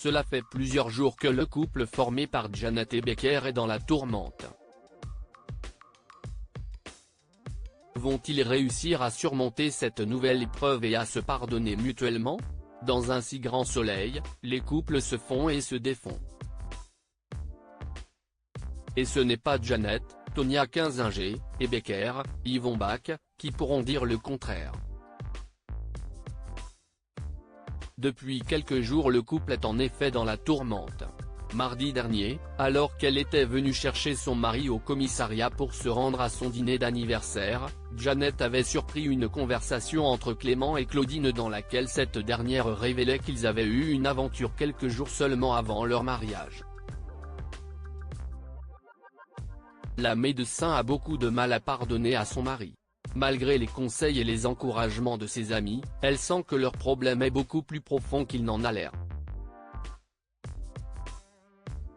Cela fait plusieurs jours que le couple formé par Janet et Becker est dans la tourmente. Vont-ils réussir à surmonter cette nouvelle épreuve et à se pardonner mutuellement? Dans un si grand soleil, les couples se font et se défont. Et ce n'est pas Janet, Tonya Kinzinger, et Becker, Yvon Bach, qui pourront dire le contraire. Depuis quelques jours le couple est en effet dans la tourmente. Mardi dernier, alors qu'elle était venue chercher son mari au commissariat pour se rendre à son dîner d'anniversaire, Janet avait surpris une conversation entre Clément et Claudine dans laquelle cette dernière révélait qu'ils avaient eu une aventure quelques jours seulement avant leur mariage. La médecin a beaucoup de mal à pardonner à son mari. Malgré les conseils et les encouragements de ses amis, elle sent que leur problème est beaucoup plus profond qu'il n'en a l'air.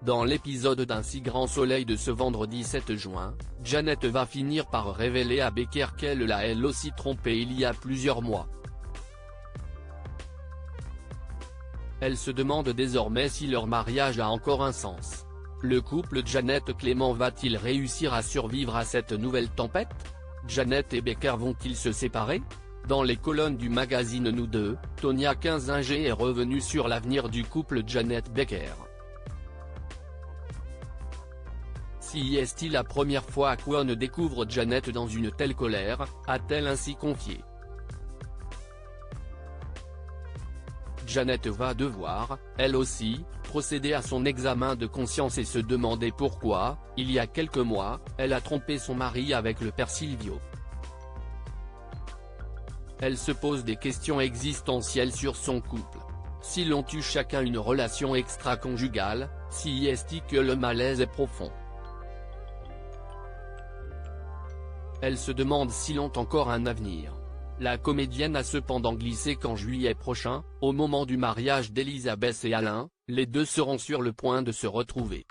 Dans l'épisode d'un si grand soleil de ce vendredi 7 juin, Janet va finir par révéler à Becker qu'elle l'a elle aussi trompé il y a plusieurs mois. Elle se demande désormais si leur mariage a encore un sens. Le couple Janet-Clément va-t-il réussir à survivre à cette nouvelle tempête? Janet et Becker vont-ils se séparer? Dans les colonnes du magazine Nous Deux, Tonya Kinzinger est revenue sur l'avenir du couple Janet-Becker. Si est-il la première fois qu'on découvre Janet dans une telle colère, a-t-elle ainsi confié. Janet va devoir, elle aussi, procéder à son examen de conscience et se demander pourquoi, il y a quelques mois, elle a trompé son mari avec le père Silvio. Elle se pose des questions existentielles sur son couple. S'ils ont eu chacun une relation extra-conjugale, si est-il que le malaise est profond. Elle se demande s'ils ont encore un avenir. La comédienne a cependant glissé qu'en juillet prochain, au moment du mariage d'Elisabeth et Alain, les deux seront sur le point de se retrouver.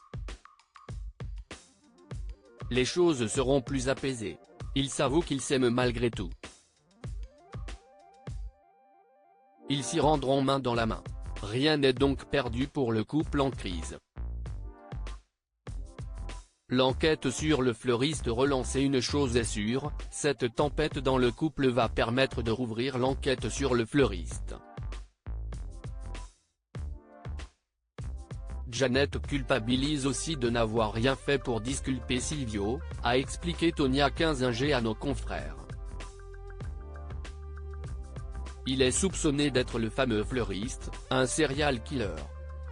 Les choses seront plus apaisées. Ils s'avouent qu'ils s'aiment malgré tout. Ils s'y rendront main dans la main. Rien n'est donc perdu pour le couple en crise. L'enquête sur le fleuriste relancée. Une chose est sûre, cette tempête dans le couple va permettre de rouvrir l'enquête sur le fleuriste. Janet culpabilise aussi de n'avoir rien fait pour disculper Silvio, a expliqué Tonya Kinzinger à nos confrères. Il est soupçonné d'être le fameux fleuriste, un serial killer.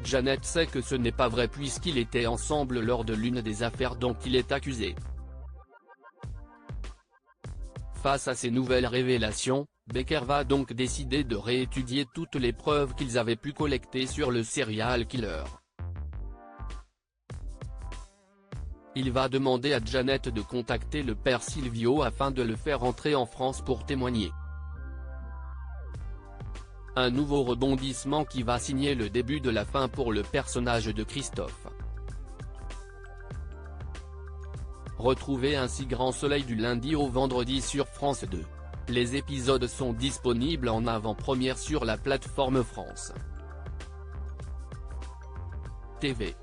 Janet sait que ce n'est pas vrai puisqu'ils étaient ensemble lors de l'une des affaires dont il est accusé. Face à ces nouvelles révélations, Becker va donc décider de réétudier toutes les preuves qu'ils avaient pu collecter sur le serial killer. Il va demander à Janet de contacter le père Silvio afin de le faire entrer en France pour témoigner. Un nouveau rebondissement qui va signer le début de la fin pour le personnage de Christophe. Retrouvez Un si grand soleil du lundi au vendredi sur France 2. Les épisodes sont disponibles en avant-première sur la plateforme France TV.